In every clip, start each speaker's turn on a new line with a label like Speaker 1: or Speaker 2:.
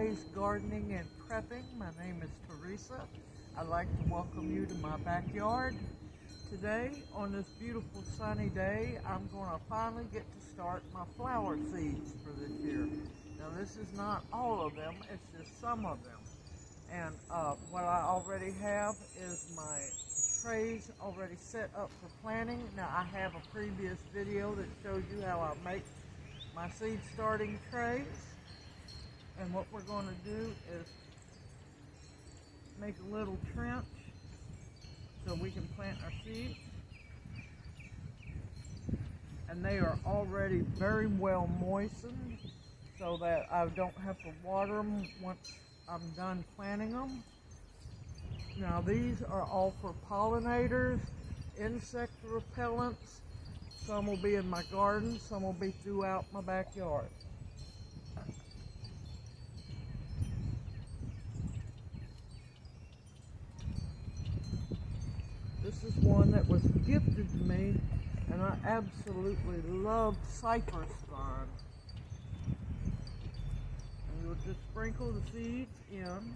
Speaker 1: Today's gardening and prepping. My name is Teresa. I'd like to welcome you to my backyard. Today, on this beautiful sunny day, I'm going to finally get to start my flower seeds for this year. Now this is not all of them, it's just some of them. And what I already have is my trays already set up for planting. Now I have a previous video that shows you how I make my seed starting trays. And what we're going to do is make a little trench so we can plant our seeds. And they are already very well moistened so that I don't have to water them once I'm done planting them. Now these are all for pollinators, insect repellents. Some will be in my garden, some will be throughout my backyard. This is one that was gifted to me, and I absolutely love Cypress vine. And you'll just sprinkle the seeds in.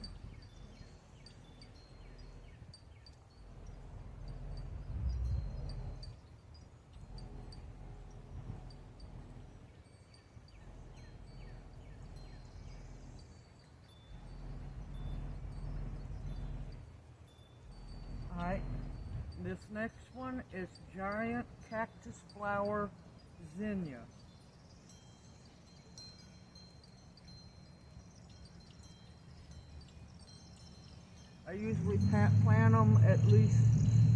Speaker 1: Alright. This next one is giant cactus flower Xenia. I usually plant them at least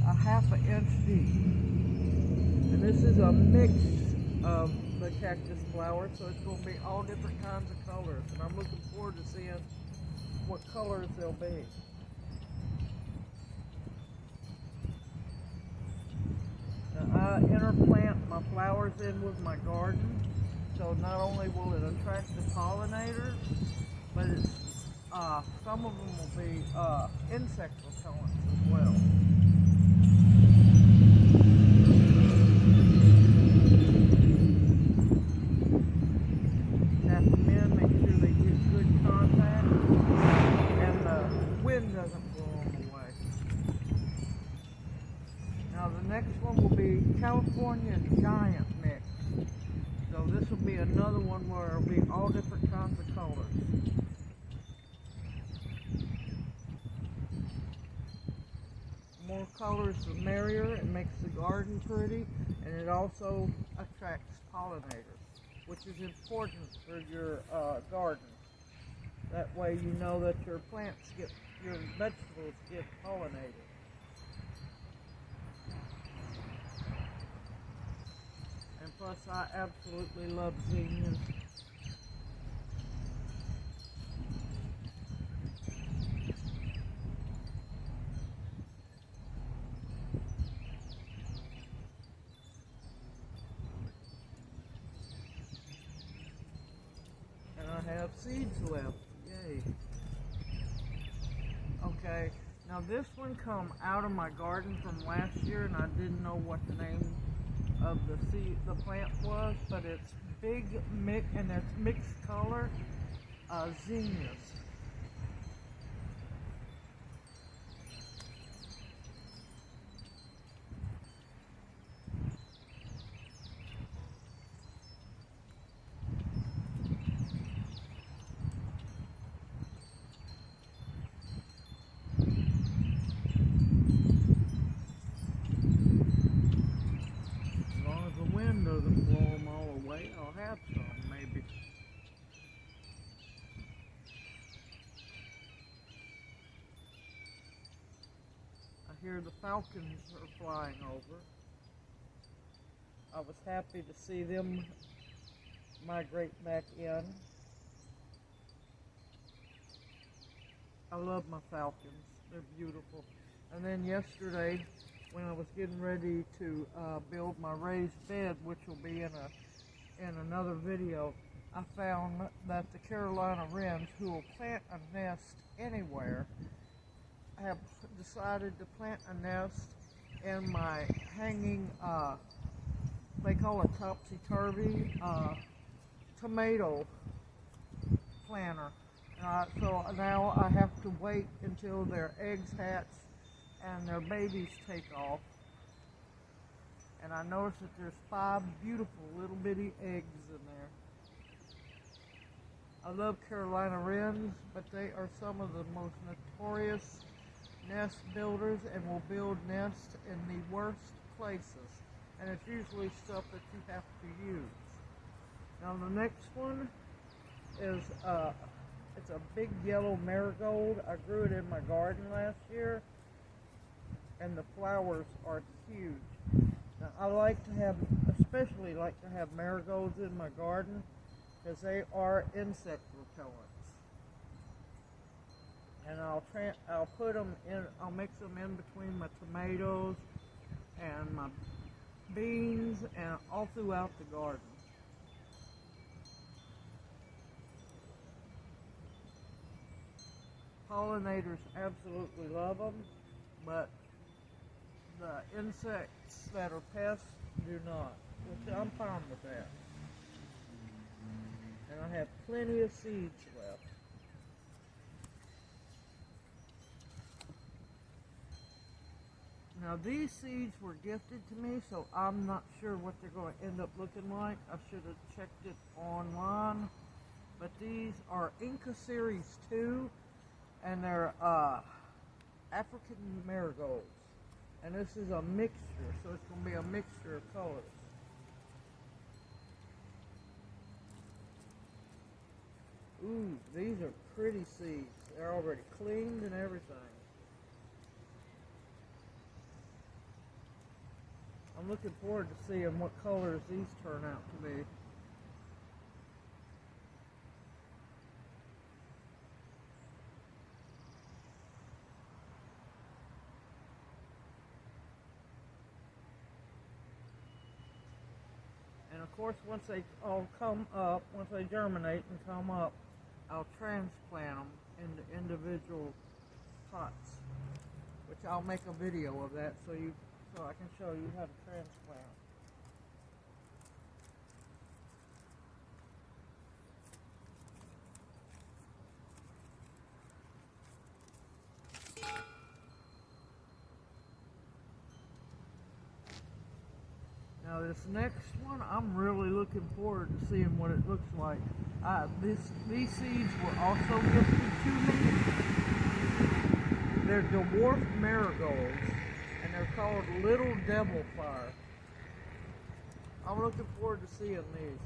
Speaker 1: a ½ inch deep. And this is a mix of the cactus flower, so it's going to be all different kinds of colors. And I'm looking forward to seeing what colors they'll be. I interplant my flowers in with my garden, so not only will it attract the pollinators, but it's, some of them will be insect repellents as well. Tap them in, make sure they get good contact, and the wind doesn't blow them away. Now the next one will be California Giant Mix. So this will be another one where it'll be all different kinds of colors. The more colors the merrier. It makes the garden pretty, and it also attracts pollinators, which is important for your garden. That way you know that your vegetables get pollinated. And plus, I absolutely love zinnias. And I have seeds left. Yay. Okay, now this one come out of my garden from last year, and I didn't know what the name of the plant was, but it's big mix, and it's mixed color zinnias. Doesn't blow them all away, I'll have some maybe. I hear the falcons are flying over. I was happy to see them migrate back in. I love my falcons, they're beautiful. And then yesterday, when I was getting ready to build my raised bed, which will be in another video, I found that the Carolina Wrens, who will plant a nest anywhere, have decided to plant a nest in my hanging, they call it topsy-turvy, tomato planter. So now I have to wait until their eggs hatch and their babies take off. And I noticed that there's 5 beautiful little bitty eggs in there. I love Carolina Wrens, but they are some of the most notorious nest builders and will build nests in the worst places. And it's usually stuff that you have to use. Now the next one is it's a big yellow marigold. I grew it in my garden last year, and the flowers are huge. Now I especially like to have marigolds in my garden because they are insect repellents. And I'll put them in. I'll mix them in between my tomatoes and my beans and all throughout the garden. Pollinators absolutely love them, but the insects that are pests do not, which I'm fine with that. And I have plenty of seeds left. Now these seeds were gifted to me, so I'm not sure what they're going to end up looking like. I should have checked it online. But these are Inca Series 2, and they're African marigolds. And this is a mixture, so it's going to be a mixture of colors. Ooh, these are pretty seeds. They're already cleaned and everything. I'm looking forward to seeing what colors these turn out to be. And of course, once they all come up, once they germinate and come up, I'll transplant them into individual pots, which I'll make a video of that so I can show you how to transplant. Now this next one, I'm really looking forward to seeing what it looks like. These seeds were also gifted to me. They're Dwarf Marigolds, and they're called Little Devil Fire. I'm looking forward to seeing these.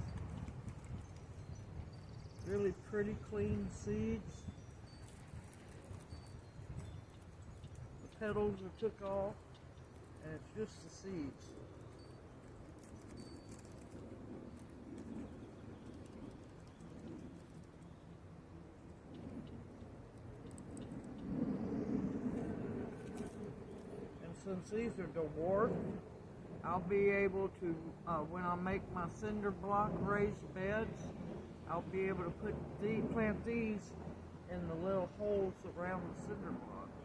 Speaker 1: Really pretty, clean seeds. The petals are took off, and it's just the seeds. Since these are dwarf, I'll be able to, when I make my cinder block raised beds, I'll be able to plant these in the little holes around the cinder blocks.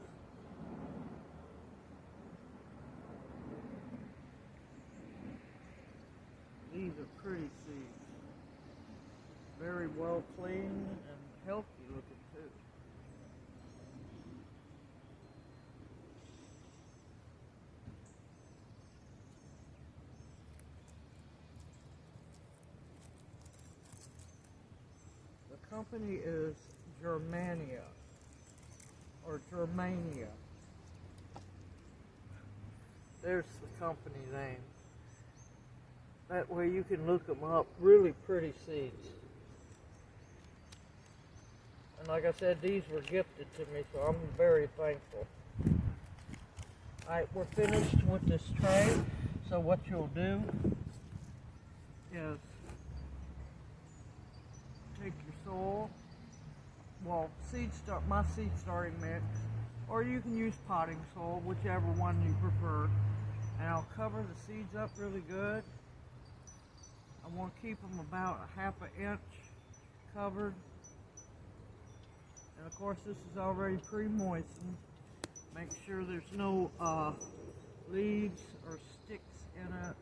Speaker 1: These are pretty seeds. Very well cleaned and healthy looking too. The company is Germania, or Germania. There's the company name. That way you can look them up. Really pretty seeds. And like I said, these were gifted to me, so I'm very thankful. Alright, we're finished with this tray. So what you'll do is take your soil, well, my seed starting mix, or you can use potting soil, whichever one you prefer. And I'll cover the seeds up really good. I want to keep them about a ½ inch covered. And of course, this is already pre-moistened. Make sure there's no leaves or sticks in it.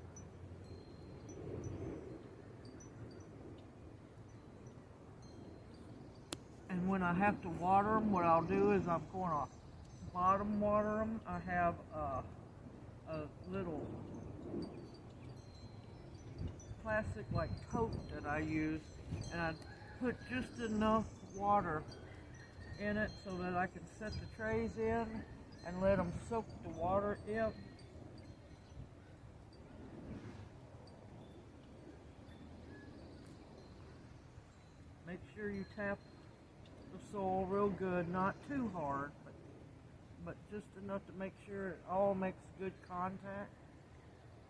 Speaker 1: And when when I have to water them, what I'll do is I'm going to bottom water them. I have a little plastic like tote that I use, and I put just enough water in it so that I can set the trays in and let them soak the water in. Make sure you tap the soil real good, not too hard, but just enough to make sure it all makes good contact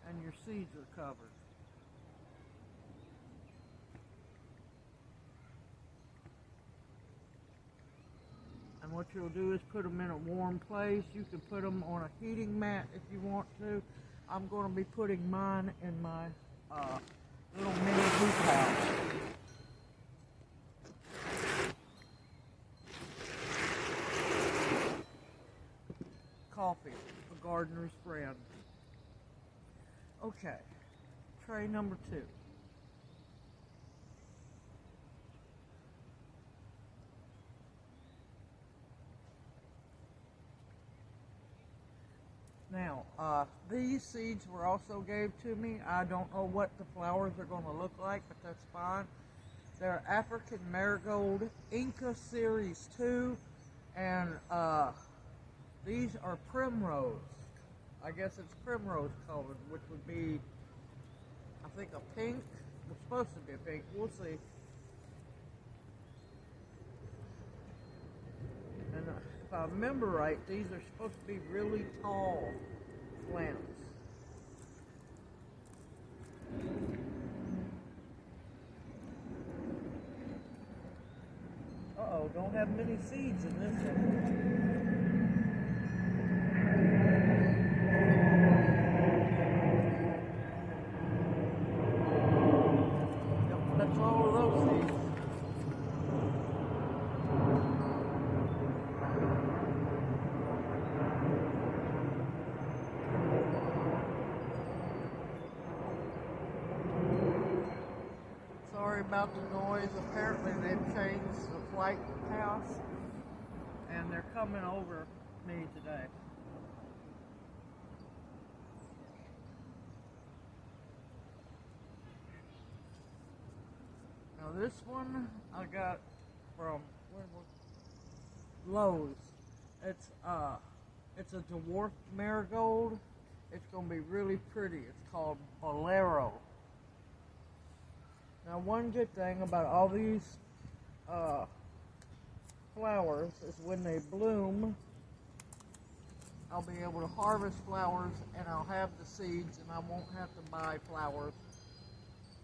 Speaker 1: and your seeds are covered. And what you'll do is put them in a warm place. You can put them on a heating mat if you want to. I'm going to be putting mine in my little mini hoop house. Coffee, a gardener's friend. Okay, tray number 2. Now, these seeds were also gave to me. I don't know what the flowers are going to look like, but that's fine. They're African Marigold Inca Series 2, and these are primrose. I guess it's primrose colored, which would be, I think, a pink. It's supposed to be a pink. We'll see. And if I remember right, these are supposed to be really tall plants. Uh-oh, don't have many seeds in this one. That's all of those seeds. Sorry about the noise. Apparently they've changed the flight path and they're coming over me today. Now this one I got from Lowe's. It's a Dwarf Marigold. It's gonna be really pretty. It's called Bolero. Now one good thing about all these flowers is when they bloom, I'll be able to harvest flowers and I'll have the seeds and I won't have to buy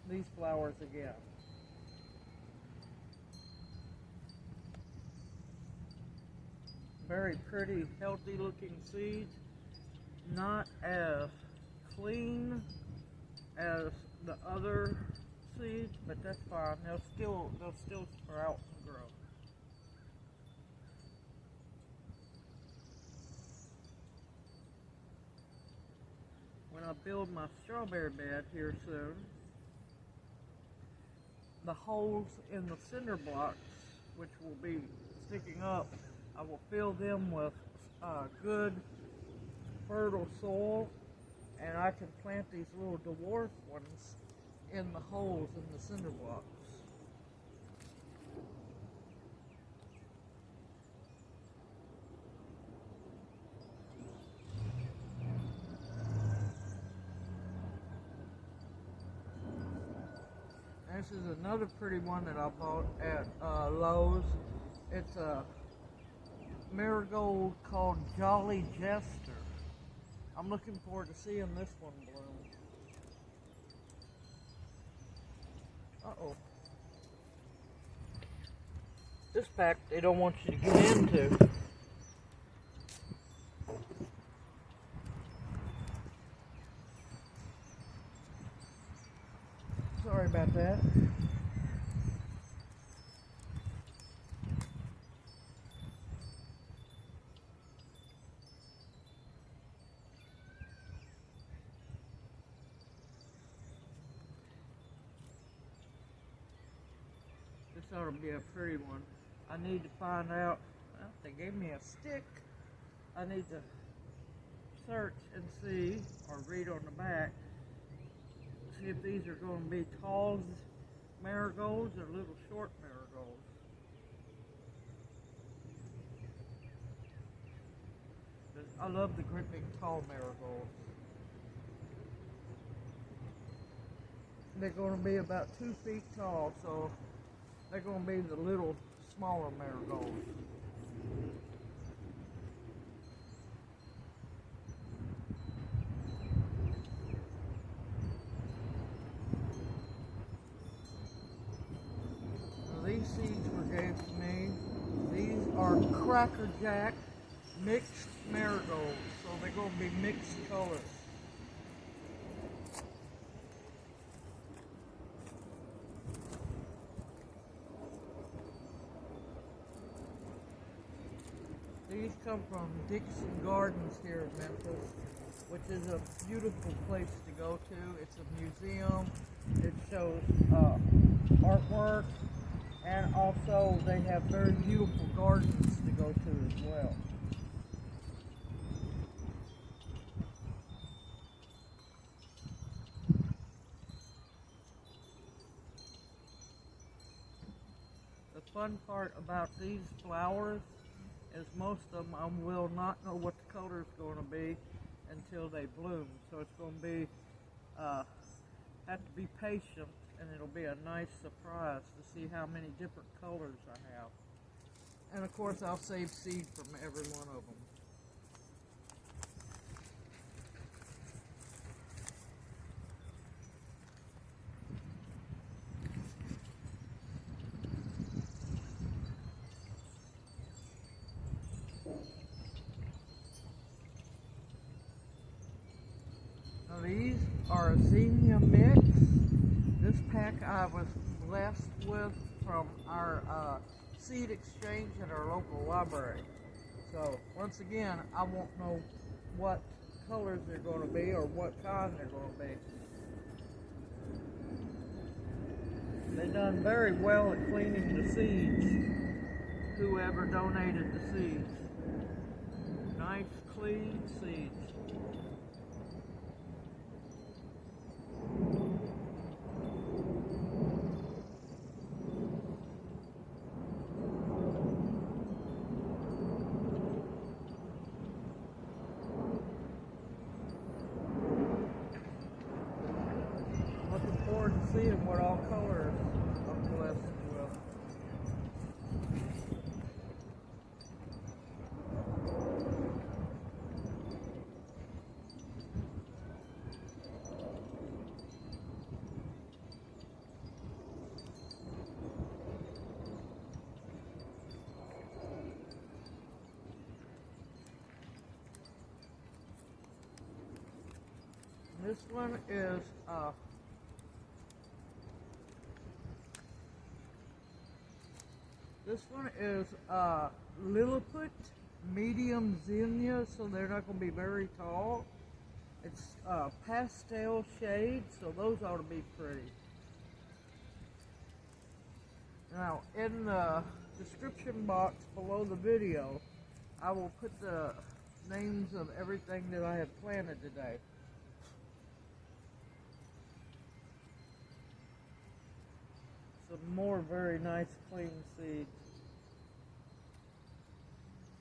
Speaker 1: these flowers again. Very pretty, healthy looking seeds. Not as clean as the other seeds, but that's fine. They'll still sprout and grow. When I build my strawberry bed here soon, the holes in the cinder blocks, which will be sticking up, I will fill them with good fertile soil, and I can plant these little dwarf ones in the holes in the cinder blocks. This is another pretty one that I bought at Lowe's. It's a marigold called Jolly Jester. I'm looking forward to seeing this one bloom. Uh-oh. This pack they don't want you to get into. Sorry about that. This ought to be a pretty one. I need to find out, well, they gave me a stick. I need to search and see, or read on the back, see if these are going to be tall marigolds or little short marigolds. I love the great big tall marigolds. They're going to be about 2 feet tall, so they're going to be the little smaller marigolds. Now, these seeds were gave to me. These are Cracker Jack mixed marigolds, so they're going to be mixed colors. These come from Dixon Gardens here in Memphis, which is a beautiful place to go to. It's a museum. It shows artwork, and also they have very beautiful gardens to go to as well. The fun part about these flowers is most of them I will not know what the color is going to be until they bloom. So it's going to be, have to be patient, and it'll be a nice surprise to see how many different colors I have. And of course I'll save seed from every one of them. Now these are a Xenia mix. This pack I was blessed with from our seed exchange at our local library. So once again, I won't know what colors they're going to be or what kind they're going to be. They done very well at cleaning the seeds, whoever donated the seeds. Nice clean seeds. Looking forward to seeing what all colors I'm blessed with. This one is Lilliput medium Xenia, so they're not going to be very tall. It's pastel shades, so those ought to be pretty. Now, in the description box below the video, I will put the names of everything that I have planted today. Some more very nice clean seeds.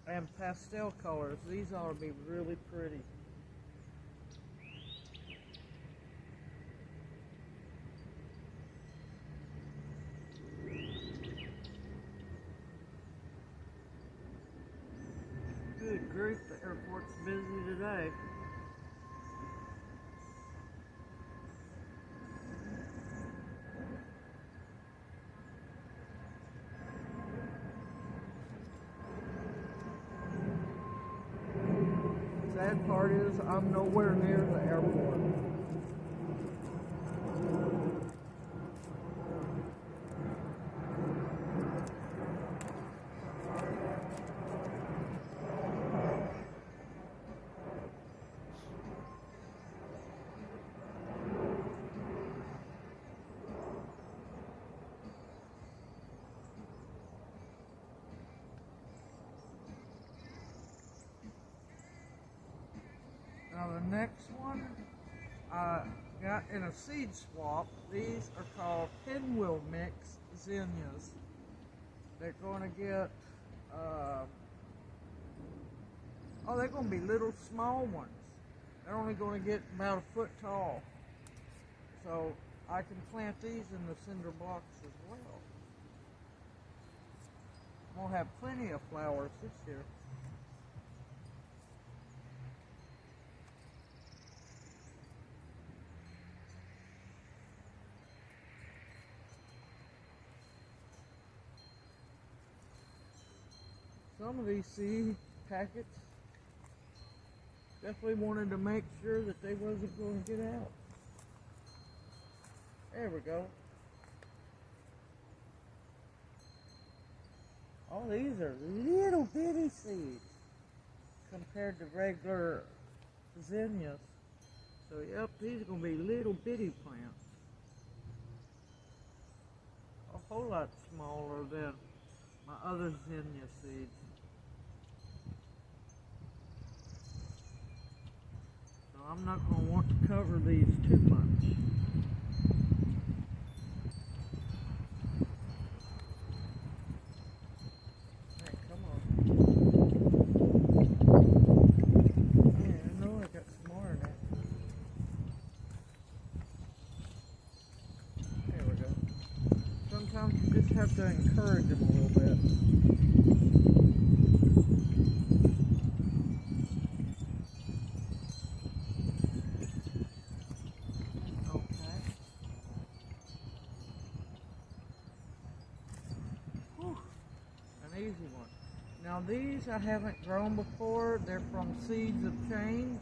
Speaker 1: And pastel colors. These ought to be really pretty. Good grief, the airport's busy today. Sad part is I'm nowhere near the airport. next one I got in a seed swap. These are called Pinwheel Mix Zinnias. They're going to get, they're going to be little small ones. They're only going to get about a foot tall. So I can plant these in the cinder blocks as well. I'm going to have plenty of flowers this year. Some of these seed packets definitely wanted to make sure that they wasn't going to get out. There we go. Oh, these are little bitty seeds compared to regular zinnias. So, yep, these are going to be little bitty plants. A whole lot smaller than my other zinnia seeds. So I'm not going to want to cover these too much. Hey, come on. Man, I know I got some more in there. There we go. Sometimes you just have to encourage them a little bit. Easy one. Now these I haven't grown before. They're from Seeds of Change.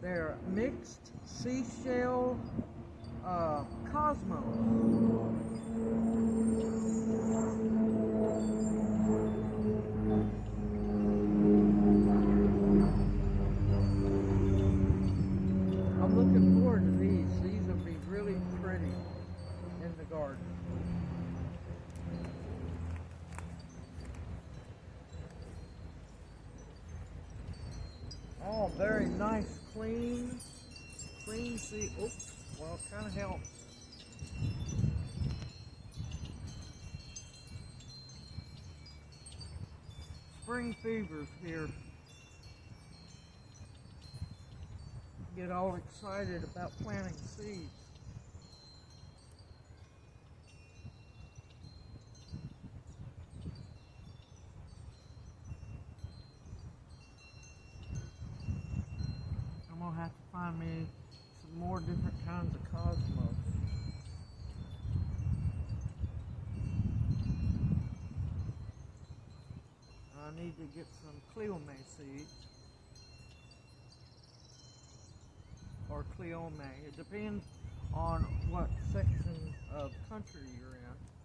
Speaker 1: They're mixed seashell cosmos. I'm looking forward to these. These will be really pretty in the garden. Oh, very nice, clean seed. Oops, well, it kind of helps. Spring fevers here. Get all excited about planting seeds. I'm gonna have to find me some more different kinds of cosmos. I need to get some Cleome seeds. Or Cleome. It depends on what section of country you're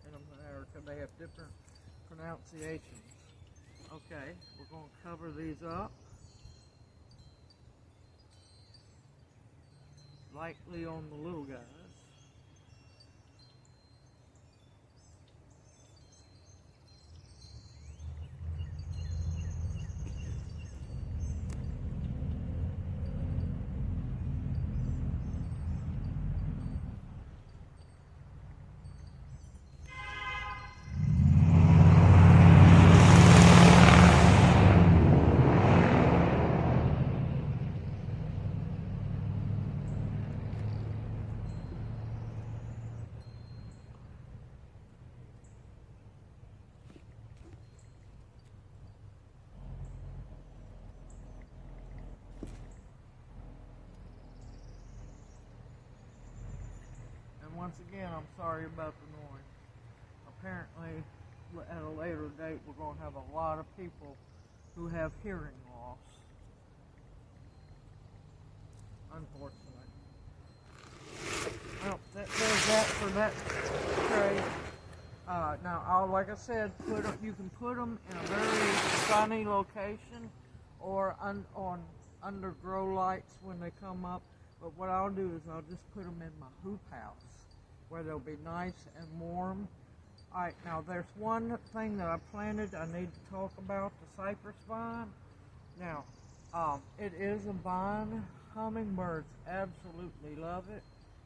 Speaker 1: in America. They have different pronunciations. Okay, we're going to cover these up. Lightly on the little guys. Once again, I'm sorry about the noise. Apparently, at a later date, we're going to have a lot of people who have hearing loss. Unfortunately. Well, there's that for that tray. Now, like I said, you can put them in a very sunny location or under grow lights when they come up. But what I'll do is I'll just put them in my hoop house, where they'll be nice and warm. Alright, now there's one thing that I planted I need to talk about, the cypress vine. Now, it is a vine Hummingbirds absolutely love it,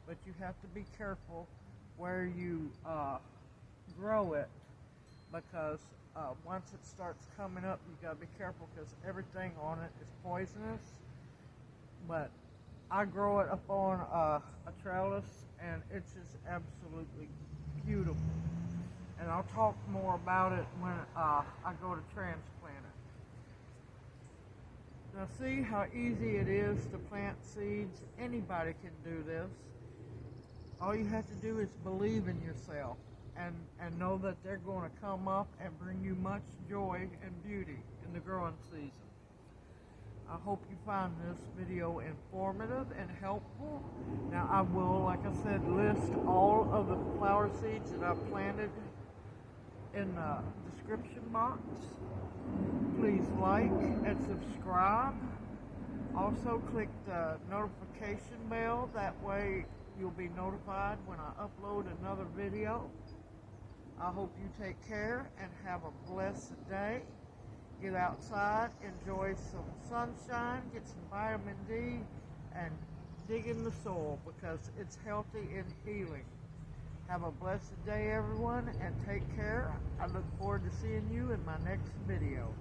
Speaker 1: but you have to be careful where you grow it, because once it starts coming up, you gotta be careful because everything on it is poisonous. But I grow it up on a trellis, and it's just absolutely beautiful. And I'll talk more about it when I go to transplant it. Now see how easy it is to plant seeds. Anybody can do this. All you have to do is believe in yourself and know that they're going to come up and bring you much joy and beauty in the growing season. I hope you find this video informative and helpful. Now I will, like I said, list all of the flower seeds that I've planted in the description box. Please like and subscribe. Also click the notification bell, that way you'll be notified when I upload another video. I hope you take care and have a blessed day. Get outside, enjoy some sunshine, get some vitamin D, and dig in the soil because it's healthy and healing. Have a blessed day, everyone, and take care. I look forward to seeing you in my next video.